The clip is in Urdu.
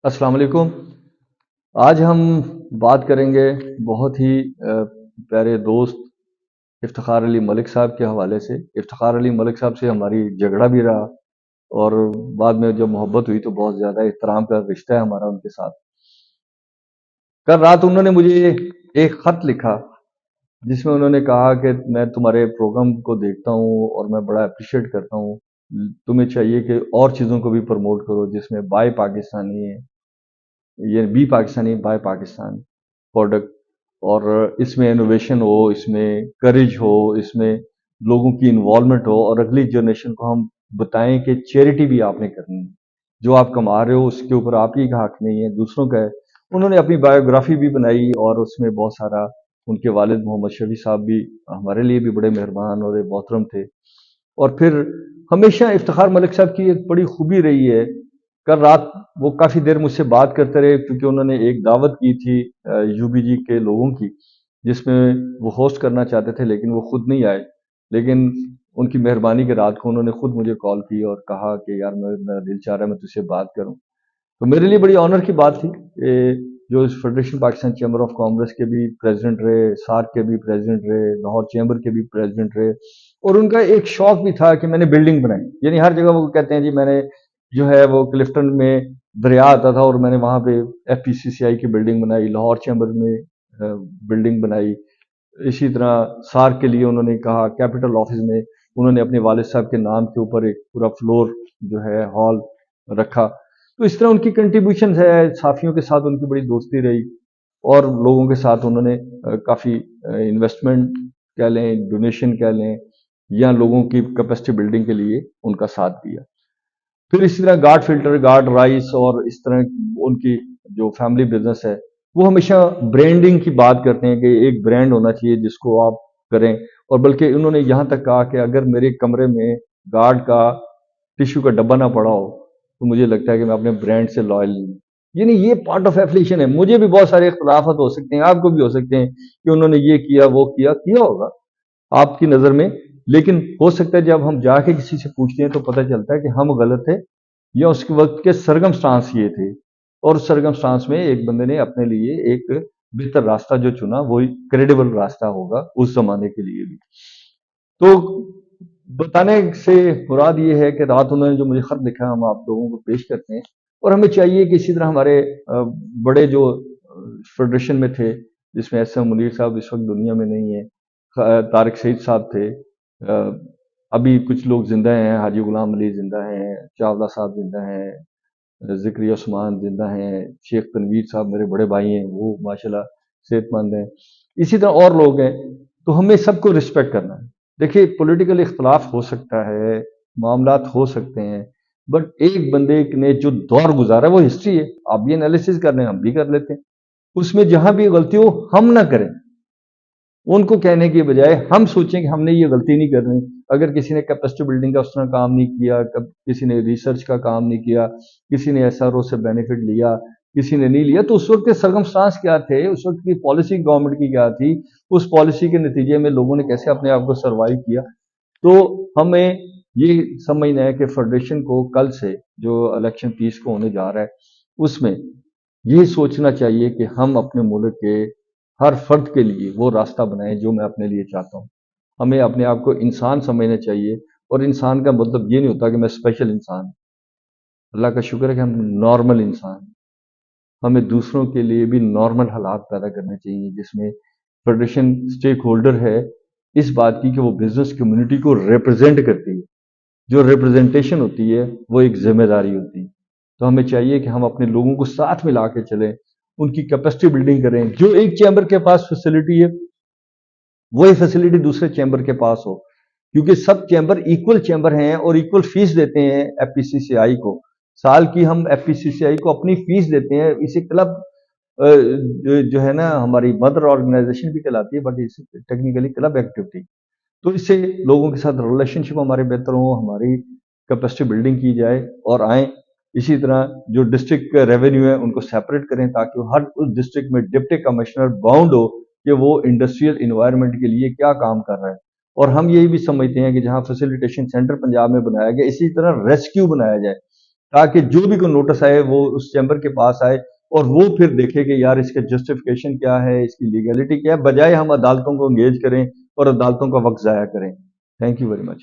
السلام علیکم۔ آج ہم بات کریں گے بہت ہی پیارے دوست افتخار علی ملک صاحب کے حوالے سے۔ افتخار علی ملک صاحب سے ہماری جھگڑا بھی رہا، اور بعد میں جب محبت ہوئی تو بہت زیادہ احترام کا رشتہ ہے ہمارا ان کے ساتھ۔ کل رات انہوں نے مجھے ایک خط لکھا جس میں انہوں نے کہا کہ میں تمہارے پروگرام کو دیکھتا ہوں اور میں بڑا اپریشیٹ کرتا ہوں، تمہیں چاہیے کہ اور چیزوں کو بھی پروموٹ کرو جس میں بائی پاکستانی ہے، یہ be Pakistani buy Pakistan product, اور اس میں انوویشن ہو، اس میں کریج ہو، اس میں لوگوں کی انوالومنٹ ہو، اور اگلی جنریشن کو ہم بتائیں کہ چیریٹی بھی آپ نے کرنی ہے، جو آپ کما رہے ہو اس کے اوپر آپ ہی کا حق نہیں ہے، دوسروں کا ہے۔ انہوں نے اپنی بایوگرافی بھی بنائی اور اس میں بہت سارا، ان کے والد محمد شفیع صاحب بھی ہمارے لیے بھی بڑے مہربان اور محترم تھے۔ اور پھر ہمیشہ افتخار ملک صاحب کی ایک بڑی خوبی رہی ہے، کل رات وہ کافی دیر مجھ سے بات کرتے رہے کیونکہ انہوں نے ایک دعوت کی تھی یو بی جی کے لوگوں کی، جس میں وہ ہوسٹ کرنا چاہتے تھے لیکن وہ خود نہیں آئے، لیکن ان کی مہربانی کے رات کو انہوں نے خود مجھے کال کی اور کہا کہ یار میرا دل چاہ رہا ہے میں تجھ سے بات کروں۔ تو میرے لیے بڑی آنر کی بات تھی کہ جو federation Pakistan chamber of commerce کے بھی پریزیڈنٹ رہے، سارک کے بھی پریزیڈنٹ رہے، لاہور چیمبر کے بھی پریزیڈنٹ رہے، اور ان کا ایک شوق بھی تھا کہ میں نے بلڈنگ بنائی، یعنی ہر جگہ وہ کہتے ہیں جی میں نے جو ہے وہ کلفٹن میں دریا آتا تھا اور میں نے وہاں پہ ایف پی سی سی آئی کی بلڈنگ بنائی، لاہور چیمبر میں بلڈنگ بنائی، اسی طرح سارک کے لیے انہوں نے کہا کیپٹل آفس میں انہوں نے اپنے والد صاحب کے نام کے اوپر ایک پورا فلور جو ہے ہال رکھا۔ تو اس طرح ان کی کنٹریبیوشن ہے، صحافیوں کے ساتھ ان کی بڑی دوستی رہی، اور لوگوں کے ساتھ انہوں نے کافی انویسٹمنٹ کہہ لیں، ڈونیشن کہہ لیں، یا لوگوں کی کیپیسٹی بلڈنگ کے لیے ان کا ساتھ دیا۔ پھر اسی طرح گارڈ فلٹر، گارڈ رائس، اور اس طرح ان کی جو فیملی بزنس ہے وہ ہمیشہ برانڈنگ کی بات کرتے ہیں کہ ایک برانڈ ہونا چاہیے جس کو آپ کریں، اور بلکہ انہوں نے یہاں تک کہا کہ اگر میرے کمرے میں گارڈ کا ٹیشو کا ڈبہ نہ پڑا ہو تو مجھے لگتا ہے کہ میں اپنے برانڈ سے لائل نہیں ہوں۔ یعنی یہ پارٹ آف ایفلیشن ہے۔ مجھے بھی بہت سارے اختلافات ہو سکتے ہیں، آپ کو بھی ہو سکتے ہیں کہ انہوں نے یہ کیا وہ کیا ہوگا آپ کی نظر میں، لیکن ہو سکتا ہے جب ہم جا کے کسی سے پوچھتے ہیں تو پتہ چلتا ہے کہ ہم غلط تھے یا اس کے وقت کے سرگمسٹانس یہ تھے، اور سرگمسٹانس میں ایک بندے نے اپنے لیے ایک بہتر راستہ جو چنا وہی کریڈیبل راستہ ہوگا اس زمانے کے لیے بھی۔ تو بتانے سے مراد یہ ہے کہ رات انہوں نے جو مجھے خط لکھا ہم آپ لوگوں کو پیش کرتے ہیں، اور ہمیں چاہیے کہ اسی طرح ہمارے بڑے جو فیڈریشن میں تھے، جس میں ایس ایم منیر صاحب اس وقت دنیا میں نہیں ہیں، طارق سعید صاحب تھے، ابھی کچھ لوگ زندہ ہیں، حاجی غلام علی زندہ ہیں، چاولہ صاحب زندہ ہیں، ذکری عثمان زندہ ہیں، شیخ تنویر صاحب میرے بڑے بھائی ہیں، وہ ماشاءاللہ صحت مند ہیں، اسی طرح اور لوگ ہیں۔ تو ہمیں سب کو رسپیکٹ کرنا ہے۔ دیکھیے پولیٹیکل اختلاف ہو سکتا ہے، معاملات ہو سکتے ہیں، بٹ ایک بندے نے جو دور گزارا ہے وہ ہسٹری ہے، آپ بھی انالیسس کر رہے ہیں، ہم بھی کر لیتے ہیں، اس میں جہاں بھی غلطی ہو ہم نہ کریں، ان کو کہنے کے بجائے ہم سوچیں کہ ہم نے یہ غلطی نہیں کرنی۔ اگر کسی نے کیپیسٹی بلڈنگ کا اس طرح کام نہیں کیا، کسی نے ریسرچ کا کام نہیں کیا، کسی نے ایس آر او سے بینیفٹ لیا، کسی نے نہیں لیا، تو اس وقت کے سرگمسٹانس کیا تھے، اس وقت کی پالیسی گورنمنٹ کی کیا تھی، اس پالیسی کے نتیجے میں لوگوں نے کیسے اپنے آپ کو سروائیو کیا۔ تو ہمیں یہ سمجھنا ہے کہ فیڈریشن کو کل سے جو الیکشن 30 کو ہونے جا رہا ہے اس میں یہ سوچنا چاہیے کہ ہم اپنے ملک کے ہر فرد کے لیے وہ راستہ بنائیں جو میں اپنے لیے چاہتا ہوں۔ ہمیں اپنے آپ کو انسان سمجھنا چاہیے، اور انسان کا مطلب یہ نہیں ہوتا کہ میں اسپیشل انسان ہوں۔ اللہ کا شکر ہے کہ ہم نارمل انسان ہیں۔ ہمیں دوسروں کے لیے بھی نارمل حالات پیدا کرنے چاہیے، جس میں فیڈریشن اسٹیک ہولڈر ہے اس بات کی کہ وہ بزنس کمیونٹی کو ریپرزینٹ کرتی ہے۔ جو ریپرزنٹیشن ہوتی ہے وہ ایک ذمہ داری ہوتی ہے۔ تو ہمیں چاہیے کہ ہم اپنے لوگوں کو ساتھ ملا کے چلیں، ان کی کیپیسٹی بلڈنگ کریں، جو ایک چیمبر کے پاس فیسلٹی ہے وہی فیسلٹی دوسرے چیمبر کے پاس ہو، کیونکہ سب چیمبر ایکول چیمبر ہیں اور ایکول فیس دیتے ہیں ایف پی سی سی آئی کو۔ سال کی ہم ایف پی سی سی آئی کو اپنی فیس دیتے ہیں، اسے کلب جو ہے نا ہماری مدر آرگنائزیشن بھی کہلاتی ہے، بٹ اسے ٹیکنیکلی کلب ایکٹیویٹی۔ تو اس سے لوگوں کے ساتھ ریلیشن شپ ہمارے بہتر ہوں، ہماری کیپیسٹی بلڈنگ کی جائے اور آئیں۔ اسی طرح جو ڈسٹرکٹ ریونیو ہے ان کو سیپریٹ کریں تاکہ ہر اس ڈسٹرکٹ میں ڈپٹی کمشنر باؤنڈ ہو کہ وہ انڈسٹریل انوائرمنٹ کے لیے کیا کام کر رہا ہے۔ اور ہم یہی بھی سمجھتے ہیں کہ جہاں فیسیلیٹیشن سینٹر پنجاب میں بنایا گیا، اسی طرح ریسکیو بنایا جائے تاکہ جو بھی کوئی نوٹس آئے وہ اس چیمبر کے پاس آئے اور وہ پھر دیکھے کہ یار اس کا جسٹیفیکیشن کیا ہے، اس کی لیگلٹی کیا ہے، بجائے ہم عدالتوں کو انگیج کریں اور عدالتوں کا وقت ضائع کریں۔ Thank you very much.